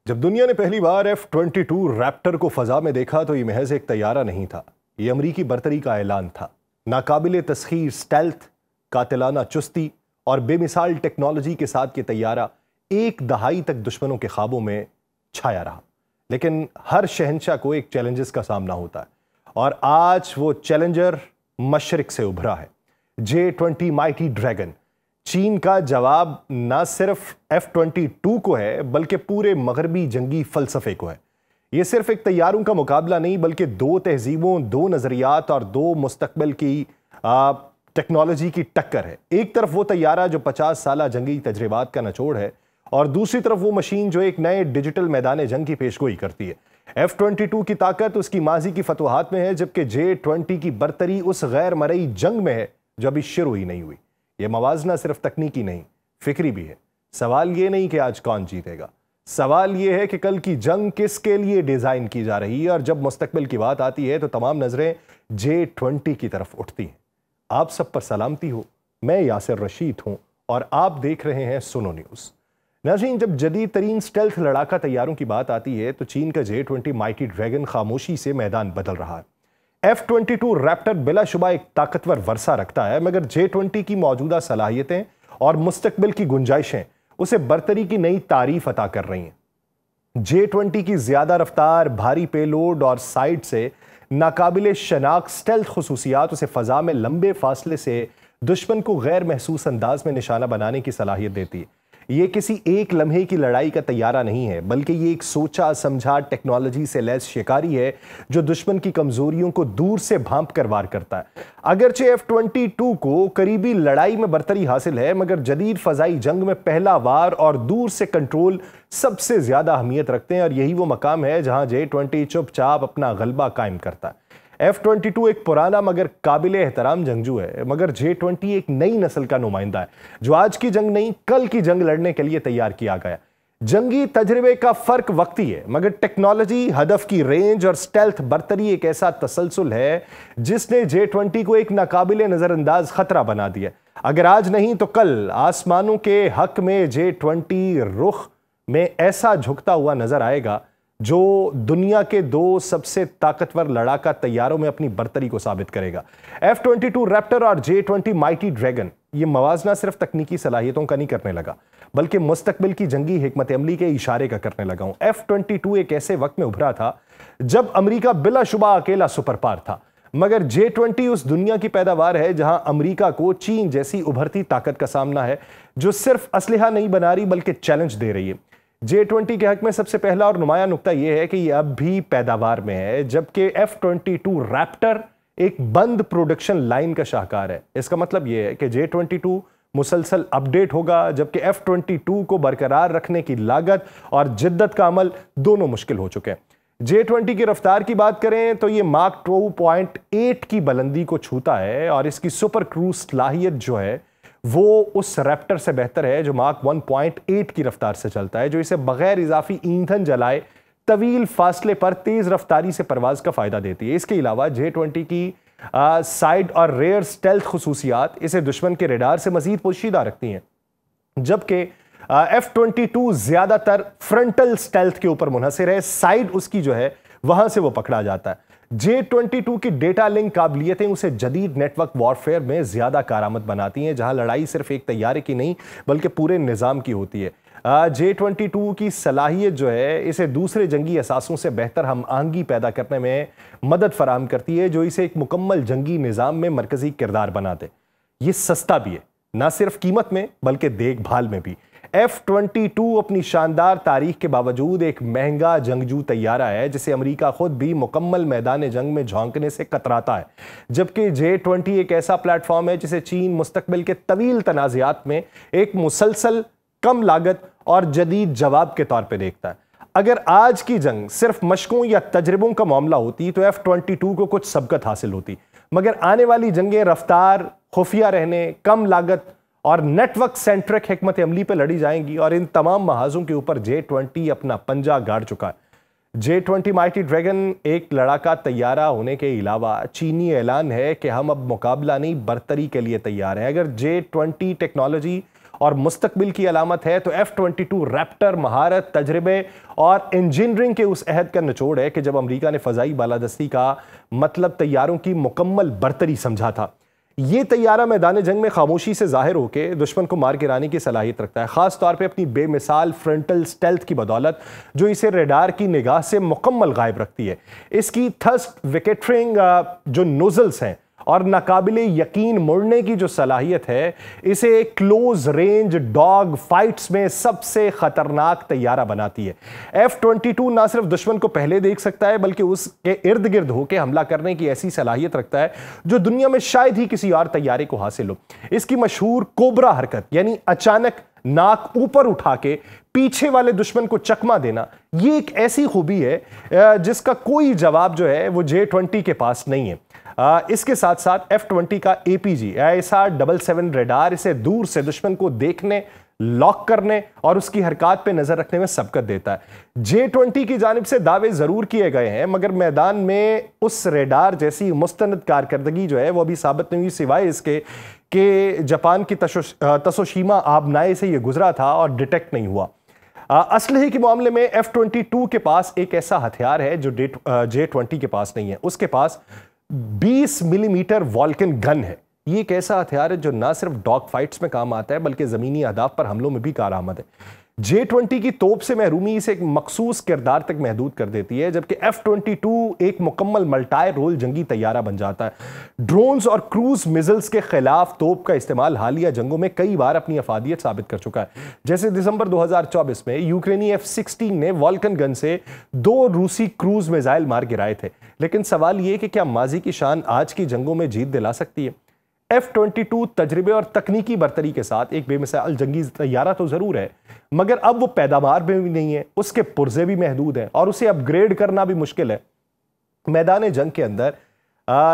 जब दुनिया ने पहली बार F-22 रैप्टर को फजा में देखा तो ये महज एक तैयारा नहीं था, ये अमरीकी बरतरी का ऐलान था। नाकाबिले तस्खीर स्टेल्थ, कातिलाना चुस्ती और बेमिसाल टेक्नोलॉजी के साथ ये तैयारा एक दहाई तक दुश्मनों के ख्वाबों में छाया रहा। लेकिन हर शहंशाह को एक चैलेंजेस का सामना होता है और आज वो चैलेंजर मशरिक से उभरा है। J-20 माइटी ड्रैगन चीन का जवाब ना सिर्फ F-22 को है बल्कि पूरे मगरबी जंगी फलसफे को है। यह सिर्फ एक तैयारों का मुकाबला नहीं बल्कि दो तहजीबों, दो नजरियात और दो मुस्तकबिल की टेक्नोलॉजी की टक्कर है। एक तरफ वो तैयारा जो 50 साल जंगी तजर्बात का निचोड़ है और दूसरी तरफ वो मशीन जो एक नए डिजिटल मैदान जंग की पेशगोई करती है। F-22 की ताकत उसकी माजी की फतवाहात में है, जबकि J-20 की बरतरी उस गैर मरई जंग में है जो अभी शुरू ही नहीं हुई। यह मवाजना सिर्फ तकनीकी नहीं, फिक्री भी है। सवाल यह नहीं कि आज कौन जीतेगा, सवाल यह है कि कल की जंग किसके लिए डिजाइन की जा रही है। और जब मुस्तकबिल की बात आती है तो तमाम नजरें J-20 की तरफ उठती हैं। आप सब पर सलामती हो, मैं यासिर रशीद हूं और आप देख रहे हैं सुनो न्यूज। नाज़रीन, जब जदीद तरीन स्टेल्थ लड़ाका तैयारों की बात आती है तो चीन का J-20 माइटी ड्रैगन खामोशी से मैदान बदल रहा है। F-22 रैप्टर बिलाशुबा एक ताकतवर वर्सा रखता है, मगर J-20 की मौजूदा सलाहियतें और मुस्तकबिल की गुंजाइशें उसे बरतरी की नई तारीफ अता कर रही हैं। J-20 की ज्यादा रफ्तार, भारी पेलोड और साइड से नाकाबिले शनाख्त स्टेल्थ खुसूसियात उसे फजा में लंबे फासले से दुश्मन को गैर महसूस अंदाज में निशाना बनाने की सलाहियत देती है। ये किसी एक लम्हे की लड़ाई का तैयारा नहीं है, बल्कि ये एक सोचा समझा टेक्नोलॉजी से लैस शिकारी है जो दुश्मन की कमजोरियों को दूर से भांप कर वार करता है। अगरचे F-22 को करीबी लड़ाई में बरतरी हासिल है, मगर जदीद फजाई जंग में पहला वार और दूर से कंट्रोल सबसे ज्यादा अहमियत रखते हैं और यही वो मकाम है जहां J-20 चुपचाप अपना गलबा कायम करता है। F-22 एक पुराना मगर काबिले एहतराम जंगजू है, मगर J-20 एक नई नस्ल का नुमाइंदा है जो आज की जंग नहीं, कल की जंग लड़ने के लिए तैयार किया गया। जंगी तजर्बे का फर्क वक्ती है, मगर टेक्नोलॉजी, हदफ की रेंज और स्टेल्थ बरतरी एक ऐसा तसलसल है जिसने J-20 को एक नाकाबिले नजरअंदाज खतरा बना दिया। अगर आज नहीं तो कल आसमानों के हक में J-20 रुख में ऐसा झुकता हुआ नजर आएगा जो दुनिया के दो सबसे ताकतवर लड़ाका तैयारों में अपनी बरतरी को साबित करेगा। F-22 रैप्टर और J-20 माइटी ड्रैगन ये मवाजना सिर्फ तकनीकी सलाहियतों का नहीं करने लगा, बल्कि मुस्तकबिल की जंगी हिकमत अमली के इशारे का करने लगा हूं। F-22 एक ऐसे वक्त में उभरा था जब अमेरिका बिलाशुबा अकेला सुपर पावर था, मगर J-20 उस दुनिया की पैदावार है जहां अमेरिका को चीन जैसी उभरती ताकत का सामना है जो सिर्फ असलहा नहीं बना रही बल्कि चैलेंज दे रही है। J-20 के हक में सबसे पहला और नुमाया नुक्ता यह है कि यह अब भी पैदावार में है, जबकि F-22 रैप्टर एक बंद प्रोडक्शन लाइन का शाहकार है। इसका मतलब यह है कि J-22 मुसलसल अपडेट होगा, जबकि F-22 को बरकरार रखने की लागत और जिद्दत का अमल दोनों मुश्किल हो चुके हैं। J-20 की रफ्तार की बात करें तो यह मार्क 2.8 की बुलंदी को छूता है और इसकी सुपर क्रूज सलाहियत जो है वो उस रैप्टर से बेहतर है जो मार्क 1.8 की रफ्तार से चलता है, जो इसे बगैर इजाफी ईंधन जलाए तवील फासले पर तेज रफ्तारी से परवाज का फायदा देती है। इसके अलावा J-20 की साइड और रेयर स्टेल्थ खुसूसियात इसे दुश्मन के रेडार से मजीद पोशीदा रखती हैं, जबकि F-22 ज्यादातर फ्रंटल स्टेल्थ के ऊपर मुनहसिर है, साइड उसकी जो है वहां से वो पकड़ा जाता है। J-22 की डेटा लिंक काबिलियतें उसे जदीद नेटवर्क वॉरफेयर में ज्यादा कारआमद बनाती हैं, जहां लड़ाई सिर्फ एक तैयारे की नहीं बल्कि पूरे निजाम की होती है। J-22 की सलाहियत जो है इसे दूसरे जंगी असासों से बेहतर हम आहंगी पैदा करने में मदद फराहम करती है, जो इसे एक मुकम्मल जंगी निजाम में मरकजी किरदार बनाते। ये सस्ता भी है, ना सिर्फ कीमत में बल्कि देखभाल में भी। F-22 अपनी शानदार तारीख के बावजूद एक महंगा जंगजू तैयारा है जिसे अमेरिका खुद भी मुकम्मल मैदान जंग में झोंकने से कतराता है, जबकि J-20 एक ऐसा प्लेटफॉर्म है जिसे चीन मुस्तकबिल के तवील तनाज़ात में एक मुसलसल, कम लागत और जदीद जवाब के तौर पर देखता है। अगर आज की जंग सिर्फ मशकों या तजर्बों का मामला होती तो F-22 को कुछ सबकत हासिल होती, मगर आने वाली जंगें रफ्तार, खुफिया रहने, कम लागत और नेटवर्क सेंट्रिक हिकमत अमली पर लड़ी जाएंगी और इन तमाम महाजों के ऊपर J-20 अपना पंजा गाड़ चुका है। J-20 माइटी ड्रैगन एक लड़ाका तैयारा होने के अलावा चीनी ऐलान है कि हम अब मुकाबला नहीं बरतरी के लिए तैयार हैं। अगर J-20 टेक्नोलॉजी और मुस्तकबिल की अलामत है तो F-22 रैप्टर महारत, तजर्बे और इंजीनियरिंग के उस अहद का निचोड़ है कि जब अमेरिका ने फजाई बालादस्ती का मतलब तैयारों की मुकम्मल बरतरी समझा था। ये तैयारा मैदान जंग में खामोशी से जाहिर होकर दुश्मन को मार गिराने की सलाहियत रखता है, खास तौर पे अपनी बेमिसाल फ्रंटल स्टेल्थ की बदौलत जो इसे रेडार की निगाह से मुकम्मल गायब रखती है। इसकी थर्स्ट विकेटरिंग जो नोजल्स हैं और नाकाबिले यकीन मुड़ने की जो सलाहियत है, इसे क्लोज रेंज डॉग फाइट्स में सबसे खतरनाक तैयारा बनाती है। F-22 ना सिर्फ दुश्मन को पहले देख सकता है बल्कि उसके इर्द गिर्द होकर हमला करने की ऐसी सलाहियत रखता है जो दुनिया में शायद ही किसी और तैयारे को हासिल हो। इसकी मशहूर कोबरा हरकत यानी अचानक नाक ऊपर उठा के पीछे वाले दुश्मन को चकमा देना, ये एक ऐसी खूबी है जिसका कोई जवाब जो है वो J-20 के पास नहीं है। इसके साथ साथ F-20 का APG ISR-77 रेडार इसे दूर से दुश्मन को देखने, लॉक करने और उसकी हरकत पे नजर रखने में सबकत देता है। J-20 की जानिब से दावे जरूर किए गए हैं मगर मैदान में उस रेडार जैसी मुस्तनद कारकर्दगी जो है वो अभी साबित नहीं हुई, सिवाय इसके कि जापान की तसोशीमा आबनाए से ये गुजरा था और डिटेक्ट नहीं हुआ। असलहे के मामले में F-22 के पास एक ऐसा हथियार है जो J-20 के पास नहीं है। उसके पास 20 मिलीमीटर वॉल्कन गन है। ये एक ऐसा हथियार है जो ना सिर्फ डॉग फाइट्स में काम आता है बल्कि जमीनी अहदाफ पर हमलों में भी कारआमद है। J-20 की तोप से महरूमी इसे एक मखसूस किरदार तक महदूद कर देती है, जबकि F-22 एक मुकम्मल मल्टाई रोल जंगी तैयारा बन जाता है। ड्रोन्स और क्रूज मिसाइल्स के खिलाफ तोप का इस्तेमाल हालिया जंगों में कई बार अपनी अफादियत साबित कर चुका है। जैसे दिसंबर 2024 में यूक्रेनी F-16 ने वॉल्कन गन से 2 रूसी क्रूज मिसाइल मार गिराए थे। लेकिन सवाल यह कि क्या माजी की शान आज की जंगों में जीत दिला सकती है? F-22 तजर्बे और तकनीकी बरतरी के साथ एक बेमिसाल जंगी तैयारा तो जरूर है मगर अब वो पैदावार में भी नहीं है, उसके पुर्जे भी महदूद हैं और उसे अपग्रेड करना भी मुश्किल है। मैदान जंग के अंदर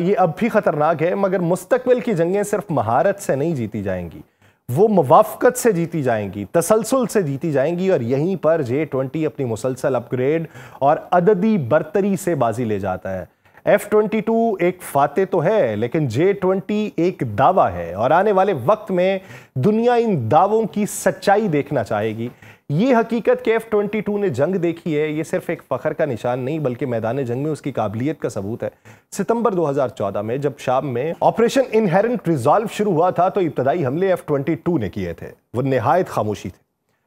ये अब भी खतरनाक है मगर मुस्तकबिल की जंगें सिर्फ महारत से नहीं जीती जाएंगी, वो मुवाफकत से जीती जाएंगी, तसलसल से जीती जाएंगी और यहीं पर J-20 अपनी मुसलसल अपग्रेड और अददी बरतरी से बाजी ले जाता है। F-22 एक फाते तो है लेकिन J-20 एक दावा है और आने वाले वक्त में दुनिया इन दावों की सच्चाई देखना चाहेगी। ये हकीकत कि F-22 ने जंग देखी है, ये सिर्फ एक फख्र का निशान नहीं बल्कि मैदान जंग में उसकी काबिलियत का सबूत है। सितंबर 2014 में जब शाम में ऑपरेशन इनहेरेंट रिजॉल्व शुरू हुआ था तो इब्तदाई हमले F-22 ने किए थे। वो निहायत खामोशी थे।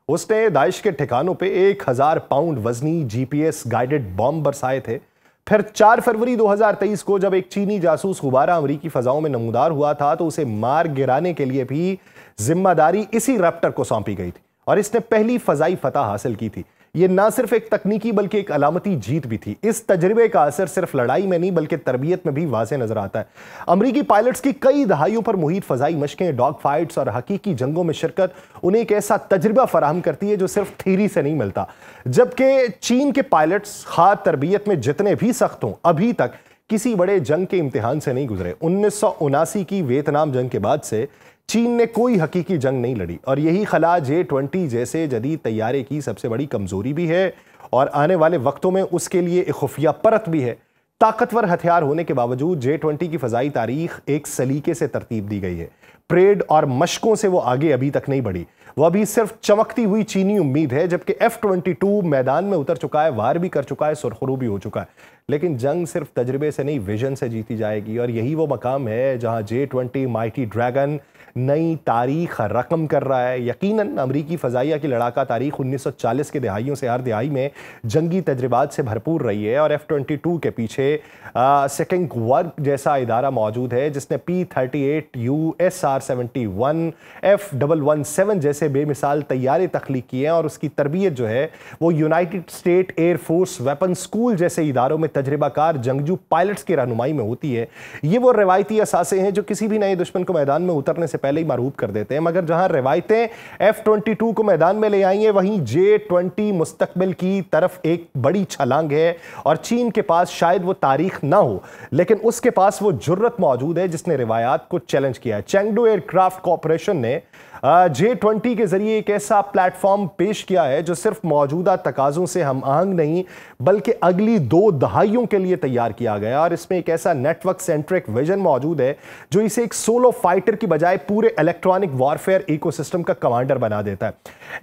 उसने दाइश के ठिकानों पे 1000 पाउंड वजनी GPS गाइडेड बॉम्ब बरसाए थे। फिर 4 फरवरी 2023 को जब एक चीनी जासूस गुब्बारा अमरीकी फजाओं में नमूदार हुआ था तो उसे मार गिराने के लिए भी जिम्मेदारी इसी रैप्टर को सौंपी गई थी और इसने पहली फजाई फतह हासिल की थी। यह ना सिर्फ एक तकनीकी बल्कि एक अलामती जीत भी थी। इस तजर्बे का असर सिर्फ लड़ाई में नहीं बल्कि तरबियत में भी वाज़ेह नजर आता है। अमरीकी पायलट्स की कई दहाइयों पर मुहित फजाई मशकें, डॉग फाइट्स और हकीकी जंगों में शिरकत उन्हें एक ऐसा तजर्बा फराहम करती है जो सिर्फ थ्योरी से नहीं मिलता। जबकि चीन के पायलट्स खा तरबियत में जितने भी सख्त हों अभी तक किसी बड़े जंग के इम्तिहान से नहीं गुजरे। 1979 की वियतनाम जंग के बाद से चीन ने कोई हकीकी जंग नहीं लड़ी और यही खला J-20 जैसे जदीद तैयारे की सबसे बड़ी कमजोरी भी है और आने वाले वक्तों में उसके लिए एक खुफिया परत भी है। ताकतवर हथियार होने के बावजूद J-20 की फजाई तारीख एक सलीके से तरतीब दी गई है। परेड और मशकों से वो आगे अभी तक नहीं बढ़ी, वो अभी सिर्फ चमकती हुई चीनी उम्मीद है। जबकि F-22 मैदान में उतर चुका है, वार भी कर चुका है, सुरखरू भी हो चुका है। लेकिन जंग सिर्फ तजर्बे से नहीं विजन से जीती जाएगी और यही वो मकाम है जहां J-20 माइटी ड्रैगन नई तारीख रकम कर रहा है। यकीनन अमरीकी फ़ज़ाइया की लड़ाका तारीख 1940 के दहाइयों से हर दहाई में जंगी तजर्बात से भरपूर रही है और F-22 के पीछे सेकंड वर्क जैसा इदारा मौजूद है जिसने P-38U, SR-71, F-117 जैसे बेमिसाल तैयारे तख्लीक किए हैं और उसकी तरबियत जो है वो United state air force weapon school जैसे इदारों में तजर्बाकार जंगजू पायलट्स की रहनुमाई में होती है। ये वो रवायती असासे हैं जो किसी भी नए दुश्मन को मैदान में उतरने से पहले ही मरूब कर देते हैं। मगर जहां रवायतें F-22 को मैदान में ले आई हैं वहीं J-20 मुस्तकबिल की तरफ एक बड़ी छलांग है और चीन के पास शायद वो तारीख ना हो लेकिन उसके पास वो जुर्रत मौजूद है जिसने रिवायात को चैलेंज किया है। चेंगडू एयरक्राफ्ट कॉर्पोरेशन ने J-20 के जरिए एक ऐसा प्लेटफॉर्म पेश किया है जो सिर्फ मौजूदा तकाजों से हम आहंग नहीं बल्कि अगली 2 दहाइयों के लिए तैयार किया गया और इसमें एक ऐसा नेटवर्क सेंट्रिक विजन मौजूद है जो इसे एक सोलो फाइटर की बजाय पूरे इलेक्ट्रॉनिक वॉरफेयर इकोसिस्टम का कमांडर बना देता है।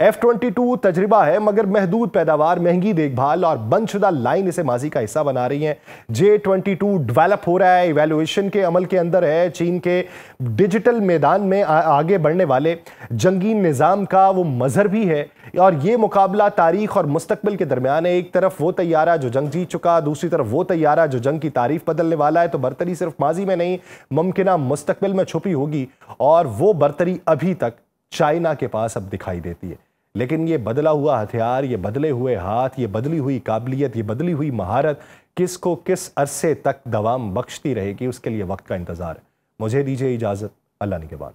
F-22 तजर्बा है मगर महदूद पैदावार, महंगी देखभाल और बंदशुदा लाइन इसे माजी का हिस्सा बना रही है। J-22 डेवलप हो रहा है, इवैल्यूएशन के अमल के अंदर है। चीन के डिजिटल मैदान में आगे बढ़ने वाले जंगी निज़ाम का वो मजहर भी है और ये मुकाबला तारीख और मुस्तकबिल के दरमियान है। एक तरफ वो तैयारा जो जंग जीत चुका, दूसरी तरफ वो तैयारा जो जंग की तारीफ बदलने वाला है। तो बरतरी सिर्फ माजी में नहीं, मुमकिना मुस्तकबिल में छुपी होगी और वो बरतरी अभी तक चाइना के पास अब दिखाई देती है। लेकिन ये बदला हुआ हथियार, ये बदले हुए हाथ, ये बदली हुई काबिलियत, ये बदली हुई महारत किसको किस अरसे तक दवाम बख्शती रहेगी, उसके लिए वक्त का इंतजार है। मुझे दीजिए इजाजत। अल्लाह निगहबान।